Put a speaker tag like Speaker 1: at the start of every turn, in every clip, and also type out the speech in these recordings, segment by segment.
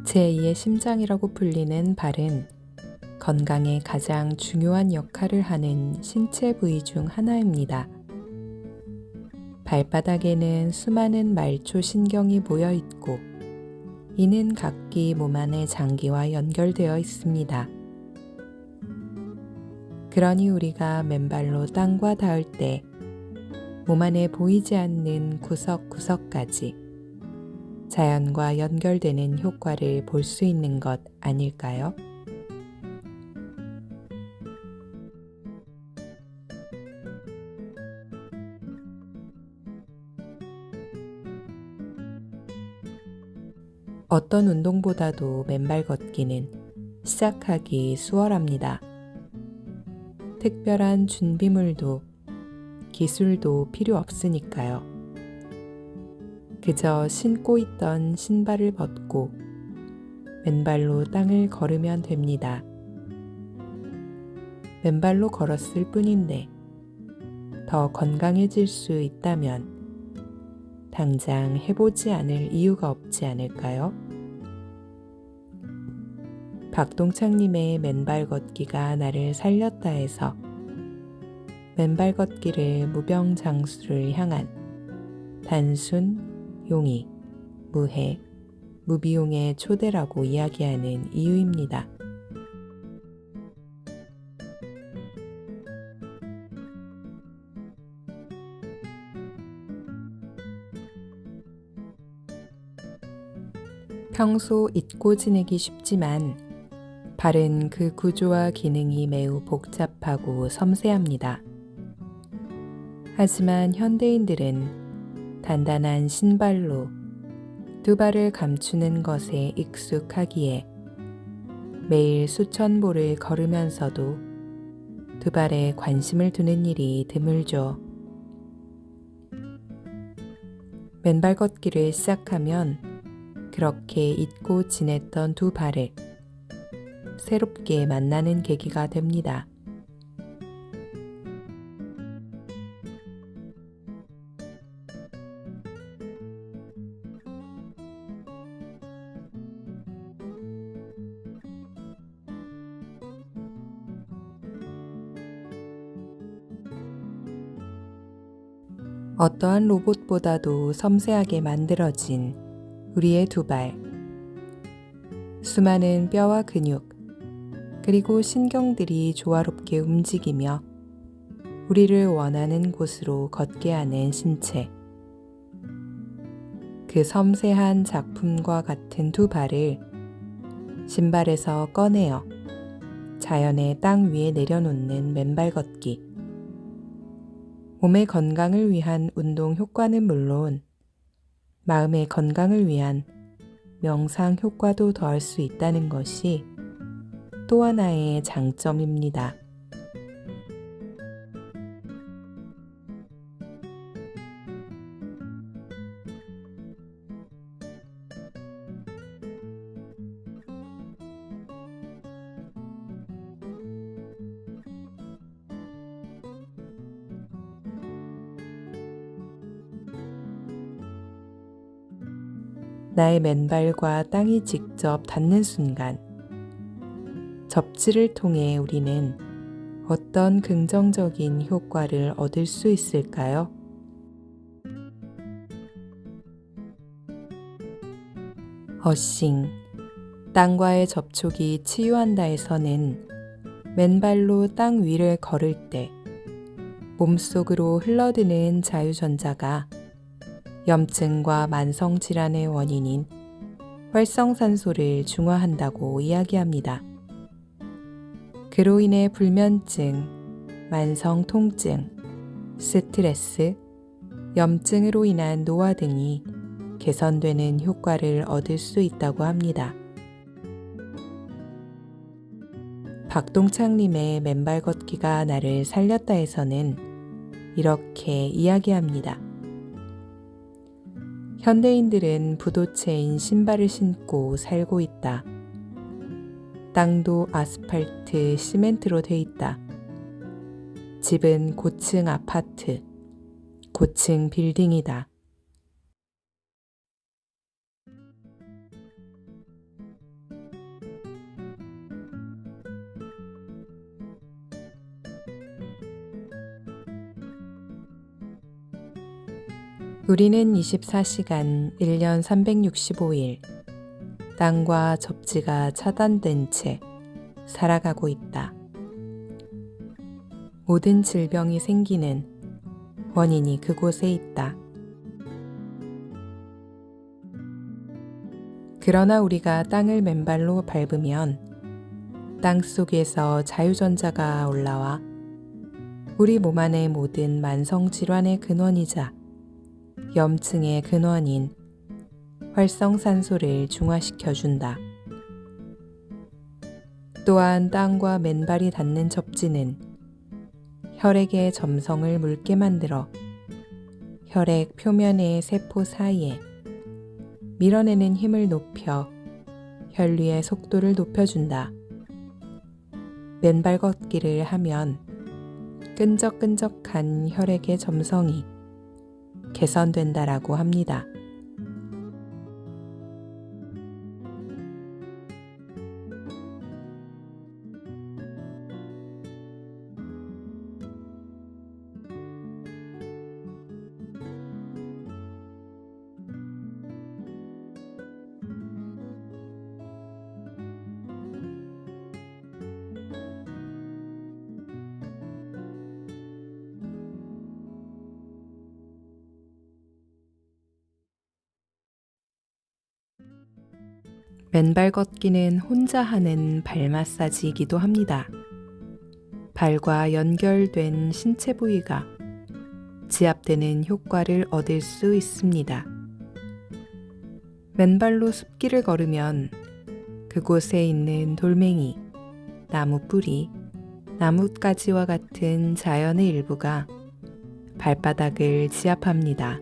Speaker 1: 제2의 심장이라고 불리는 발은 건강에 가장 중요한 역할을 하는 신체 부위 중 하나입니다. 발바닥에는 수많은 말초 신경이 모여 있고 이는 각기 몸 안의 장기와 연결되어 있습니다. 그러니 우리가 맨발로 땅과 닿을 때 몸 안에 보이지 않는 구석구석까지 자연과 연결되는 효과를 볼 수 있는 것 아닐까요? 어떤 운동보다도 맨발 걷기는 시작하기 수월합니다. 특별한 준비물도 기술도 필요 없으니까요. 그저 신고 있던 신발을 벗고 맨발로 땅을 걸으면 됩니다. 맨발로 걸었을 뿐인데 더 건강해질 수 있다면 당장 해보지 않을 이유가 없지 않을까요? 박동창님의 맨발 걷기가 나를 살렸다 해서 맨발 걷기를 무병장수를 향한 단순, 용이, 무해, 무비용의 초대라고 이야기하는 이유입니다. 평소 잊고 지내기 쉽지만 발은 그 구조와 기능이 매우 복잡하고 섬세합니다. 하지만 현대인들은 단단한 신발로 두 발을 감추는 것에 익숙하기에 매일 수천 보를 걸으면서도 두 발에 관심을 두는 일이 드물죠. 맨발 걷기를 시작하면 그렇게 잊고 지냈던 두 발을 새롭게 만나는 계기가 됩니다. 어떠한 로봇보다도 섬세하게 만들어진 우리의 두 발, 수많은 뼈와 근육, 그리고 신경들이 조화롭게 움직이며 우리를 원하는 곳으로 걷게 하는 신체. 그 섬세한 작품과 같은 두 발을 신발에서 꺼내어 자연의 땅 위에 내려놓는 맨발 걷기. 몸의 건강을 위한 운동 효과는 물론 마음의 건강을 위한 명상 효과도 더할 수 있다는 것이 또 하나의 장점입니다. 나의 맨발과 땅이 직접 닿는 순간, 접지를 통해 우리는 어떤 긍정적인 효과를 얻을 수 있을까요? 어싱, 땅과의 접촉이 치유한다 해서는 맨발로 땅 위를 걸을 때 몸속으로 흘러드는 자유전자가 염증과 만성질환의 원인인 활성산소를 중화한다고 이야기합니다. 그로 인해 불면증, 만성 통증, 스트레스, 염증으로 인한 노화 등이 개선되는 효과를 얻을 수 있다고 합니다. 박동창님의 맨발 걷기가 나를 살렸다 해서는 이렇게 이야기합니다. 현대인들은 부도체인 신발을 신고 살고 있다. 땅도 아스팔트, 시멘트로 돼 있다. 집은 고층 아파트, 고층 빌딩이다. 우리는 24시간 1년 365일 땅과 접지가 차단된 채 살아가고 있다. 모든 질병이 생기는 원인이 그곳에 있다. 그러나 우리가 땅을 맨발로 밟으면 땅 속에서 자유전자가 올라와 우리 몸 안의 모든 만성질환의 근원이자 염증의 근원인 활성산소를 중화시켜준다. 또한 땅과 맨발이 닿는 접지는 혈액의 점성을 묽게 만들어 혈액 표면의 세포 사이에 밀어내는 힘을 높여 혈류의 속도를 높여준다. 맨발 걷기를 하면 끈적끈적한 혈액의 점성이 개선된다라고 합니다. 맨발 걷기는 혼자 하는 발 마사지이기도 합니다. 발과 연결된 신체 부위가 지압되는 효과를 얻을 수 있습니다. 맨발로 숲길을 걸으면 그곳에 있는 돌멩이, 나무 뿌리, 나뭇가지와 같은 자연의 일부가 발바닥을 지압합니다.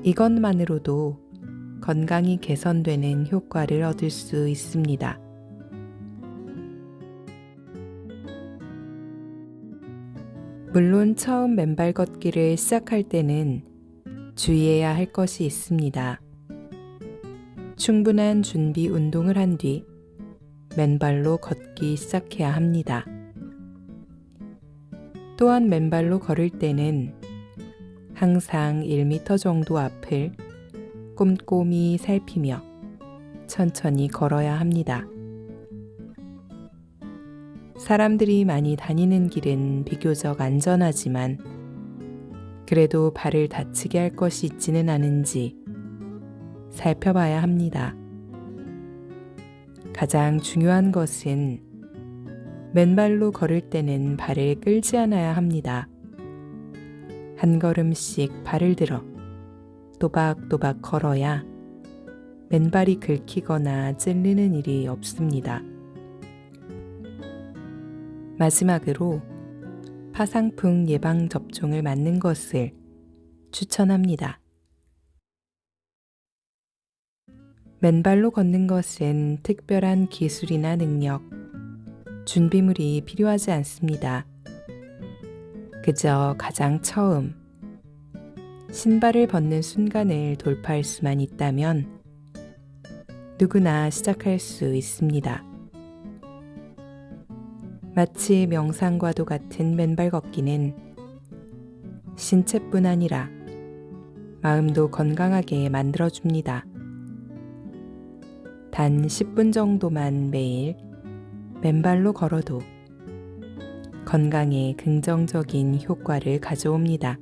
Speaker 1: 이것만으로도 건강이 개선되는 효과를 얻을 수 있습니다. 물론 처음 맨발 걷기를 시작할 때는 주의해야 할 것이 있습니다. 충분한 준비 운동을 한 뒤 맨발로 걷기 시작해야 합니다. 또한 맨발로 걸을 때는 항상 1m 정도 앞을 꼼꼼히 살피며 천천히 걸어야 합니다. 사람들이 많이 다니는 길은 비교적 안전하지만 그래도 발을 다치게 할 것이 있지는 않은지 살펴봐야 합니다. 가장 중요한 것은 맨발로 걸을 때는 발을 끌지 않아야 합니다. 한 걸음씩 발을 들어 또박또박 걸어야 맨발이 긁히거나 찔리는 일이 없습니다. 마지막으로 파상풍 예방 접종을 맞는 것을 추천합니다. 맨발로 걷는 것은 특별한 기술이나 능력, 준비물이 필요하지 않습니다. 그저 가장 처음 신발을 벗는 순간을 돌파할 수만 있다면 누구나 시작할 수 있습니다. 마치 명상과도 같은 맨발 걷기는 신체뿐 아니라 마음도 건강하게 만들어줍니다. 단 10분 정도만 매일 맨발로 걸어도 건강에 긍정적인 효과를 가져옵니다.